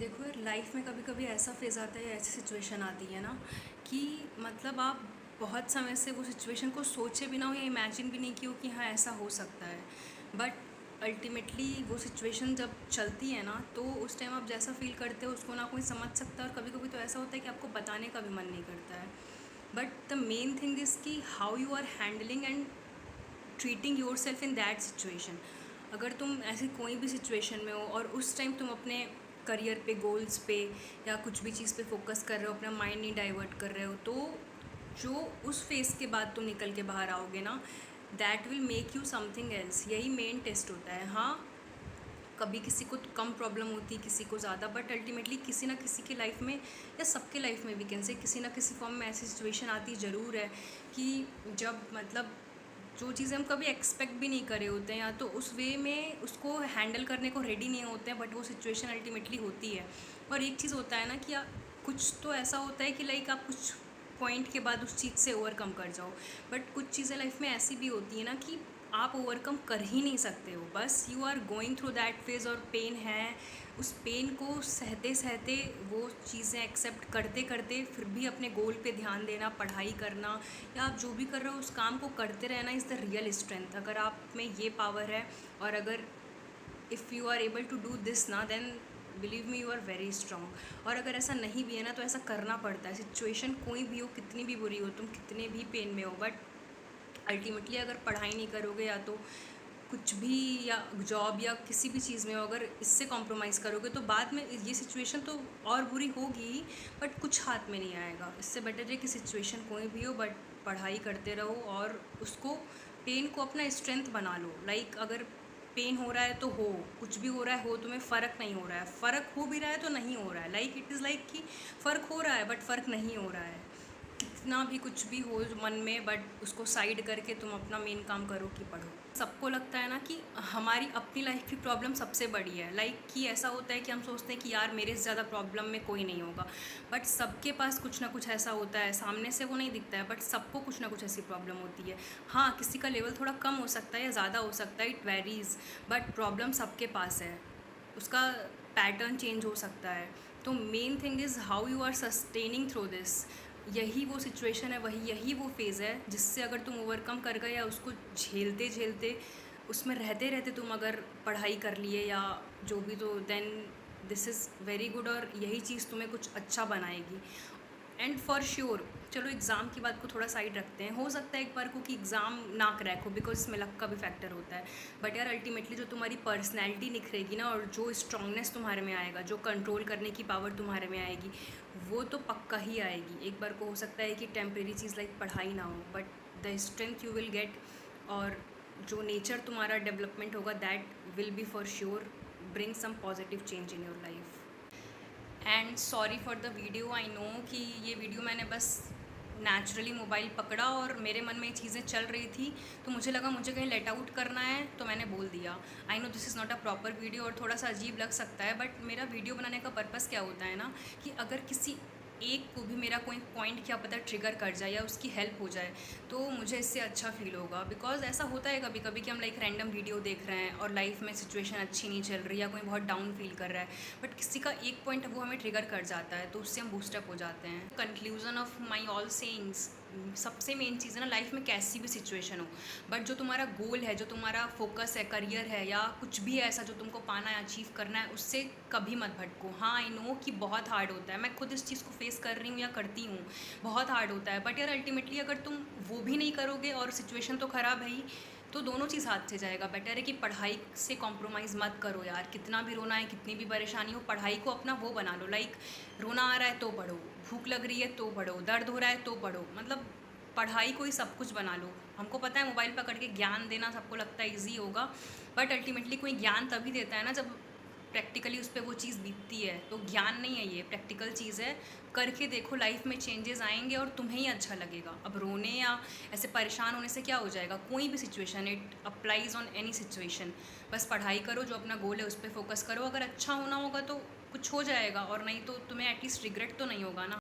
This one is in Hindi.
देखो यार, लाइफ में कभी कभी ऐसा फेज़ आता है, ऐसी सिचुएशन आती है ना कि मतलब आप बहुत समय से वो सिचुएशन को सोचे भी ना हो या इमेजिन भी नहीं की हो कि हाँ ऐसा हो सकता है। बट अल्टीमेटली वो सिचुएशन जब चलती है ना, तो उस टाइम आप जैसा फील करते हो उसको ना कोई समझ सकता है, और कभी कभी तो ऐसा होता है कि आपको बताने का भी मन नहीं करता है। But the main thing is कि how you are handling and treating yourself in that situation. अगर तुम ऐसी कोई भी सिचुएशन में हो और उस टाइम तुम अपने करियर पे, गोल्स पे या कुछ भी चीज़ पे फोकस कर रहे हो, अपना माइंड नहीं डाइवर्ट कर रहे हो, तो जो उस फेज़ के बाद तुम निकल के बाहर आओगे ना, that will make you something else. यही मेन टेस्ट होता है। हाँ, कभी किसी को कम प्रॉब्लम होती है, किसी को ज़्यादा, बट अल्टीमेटली किसी ना किसी की लाइफ में या सबके लाइफ में भी कैन से किसी ना किसी फॉर्म में ऐसी सिचुएशन आती ज़रूर है कि जब मतलब जो चीज़ें हम कभी एक्सपेक्ट भी नहीं करे होते हैं, या तो उस वे में उसको हैंडल करने को रेडी नहीं होते हैं, बट वो सिचुएशन अल्टीमेटली होती है। और एक चीज़ होता है ना कि कुछ तो ऐसा होता है कि लाइक आप कुछ पॉइंट के बाद उस चीज़ से ओवरकम कर जाओ, बट कुछ चीज़ें लाइफ में ऐसी भी होती है ना कि आप ओवरकम कर ही नहीं सकते हो, बस you are going through that phase और पेन है। उस पेन को सहते सहते वो चीज़ें एक्सेप्ट करते करते फिर भी अपने गोल पे ध्यान देना, पढ़ाई करना, या आप जो भी कर रहे हो उस काम को करते रहना इज़ द रियल स्ट्रेंथ। अगर आप में ये पावर है, और अगर if you are able to do this ना, then believe me, you are very strong. और अगर ऐसा नहीं भी है ना, तो ऐसा करना पड़ता है। सिचुएशन कोई भी हो, कितनी भी बुरी हो, तुम कितने भी पेन में हो, बट अल्टीमेटली अगर पढ़ाई नहीं करोगे, या तो कुछ भी, या जॉब या किसी भी चीज़ में हो, अगर इससे कॉम्प्रोमाइज़ करोगे, तो बाद में ये सिचुएशन तो और बुरी होगी, बट कुछ हाथ में नहीं आएगा। इससे बेटर है कि सिचुएशन कोई भी हो, बट पढ़ाई करते रहो और उसको, पेन को अपना स्ट्रेंथ बना लो। लाइक अगर पेन हो रहा है तो हो, कुछ भी हो रहा है हो, तुम्हें फ़र्क नहीं हो रहा है, फ़र्क हो भी रहा है तो नहीं हो रहा है, लाइक इट इज़ लाइक कि फ़र्क हो रहा है बट फ़र्क नहीं हो रहा है। कितना भी कुछ भी हो मन में, बट उसको साइड करके तुम अपना मेन काम करो कि पढ़ो। सबको लगता है ना कि हमारी अपनी लाइफ की प्रॉब्लम सबसे बड़ी है, लाइक कि ऐसा होता है कि हम सोचते हैं कि यार मेरे से ज़्यादा प्रॉब्लम में कोई नहीं होगा, बट सबके पास कुछ ना कुछ ऐसा होता है, सामने से वो नहीं दिखता है, बट सबको कुछ ना कुछ ऐसी प्रॉब्लम होती है। हाँ, किसी का लेवल थोड़ा कम हो सकता है या ज़्यादा हो सकता है, इट वेरीज़, बट प्रॉब्लम सबके पास है, उसका पैटर्न चेंज हो सकता है। तो main thing is how you are sustaining through this. यही वो सिचुएशन है, यही वो फेज़ है जिससे अगर तुम ओवरकम कर गए, या उसको झेलते झेलते उसमें रहते रहते तुम अगर पढ़ाई कर लिए या जो भी, तो then this is very good, और यही चीज़ तुम्हें कुछ अच्छा बनाएगी। एंड फॉर श्योर, चलो एग्ज़ाम की बात को थोड़ा साइड रखते हैं, हो सकता है एक बार को कि एग्ज़ाम ना क्रैक हो, बिकॉज इसमें लक का भी फैक्टर होता है, बट यार अल्टीमेटली जो तुम्हारी पर्सनैलिटी निखरेगी ना, और जो स्ट्रांगनेस तुम्हारे में आएगा, जो कंट्रोल करने की पावर तुम्हारे में आएगी, वो तो पक्का ही आएगी। एक बार को हो सकता है कि टेम्प्रेरी चीज़ लाइक पढ़ाई ना हो, but the strength you will get, और जो नेचर तुम्हारा डेवलपमेंट होगा, that will be for sure bring some positive change in your life. And sorry for the video, I know कि ये वीडियो मैंने बस नेचुरली मोबाइल पकड़ा और मेरे मन में ये चीज़ें चल रही थी, तो मुझे लगा मुझे कहीं लेट आउट करना है, तो मैंने बोल दिया। I know this is not a proper video और थोड़ा सा अजीब लग सकता है, बट मेरा वीडियो बनाने का पर्पज़ क्या होता है ना, कि अगर किसी एक को भी मेरा कोई पॉइंट क्या पता ट्रिगर कर जाए या उसकी हेल्प हो जाए, तो मुझे इससे अच्छा फील होगा। बिकॉज ऐसा होता है कभी कभी कि हम लाइक रैंडम वीडियो देख रहे हैं और लाइफ में सिचुएशन अच्छी नहीं चल रही, या कोई बहुत डाउन फील कर रहा है, बट किसी का एक पॉइंट वो हमें ट्रिगर कर जाता है, तो उससे हम बूस्टअप हो जाते हैं। Conclusion of my all sayings, सबसे मेन चीज़ है ना, लाइफ में कैसी भी सिचुएशन हो, बट जो तुम्हारा गोल है, जो तुम्हारा फोकस है, करियर है, या कुछ भी है ऐसा जो तुमको पाना है, अचीव करना है, उससे कभी मत भटको। हाँ, आई नो कि बहुत हार्ड होता है, मैं खुद इस चीज़ को फेस कर रही हूँ या करती हूँ, बहुत हार्ड होता है, बट यार अल्टीमेटली अगर तुम वो भी नहीं करोगे और सिचुएशन तो ख़राब है ही, तो दोनों चीज़ हाथ से जाएगा। बेटर है कि पढ़ाई से कॉम्प्रोमाइज़ मत करो यार, कितना भी रोना है, कितनी भी परेशानी हो, पढ़ाई को अपना वो बना लो। लाइक रोना आ रहा है तो पढ़ो, भूख लग रही है तो पढ़ो, दर्द हो रहा है तो पढ़ो, मतलब पढ़ाई को ही सब कुछ बना लो। हमको पता है मोबाइल पकड़ के ज्ञान देना सबको लगता है ईजी होगा, बट अल्टीमेटली कोई ज्ञान तभी देता है ना जब प्रैक्टिकली उस पर वो चीज़ बीतती है। तो ज्ञान नहीं है, ये प्रैक्टिकल चीज़ है, करके देखो, लाइफ में चेंजेस आएंगे और तुम्हें ही अच्छा लगेगा। अब रोने या ऐसे परेशान होने से क्या हो जाएगा, कोई भी situation, it applies on any situation. बस पढ़ाई करो, जो अपना गोल है उस पर फोकस करो, अगर अच्छा होना होगा तो कुछ हो जाएगा, और नहीं तो तुम्हें एटलीस्ट रिग्रेट तो नहीं होगा ना।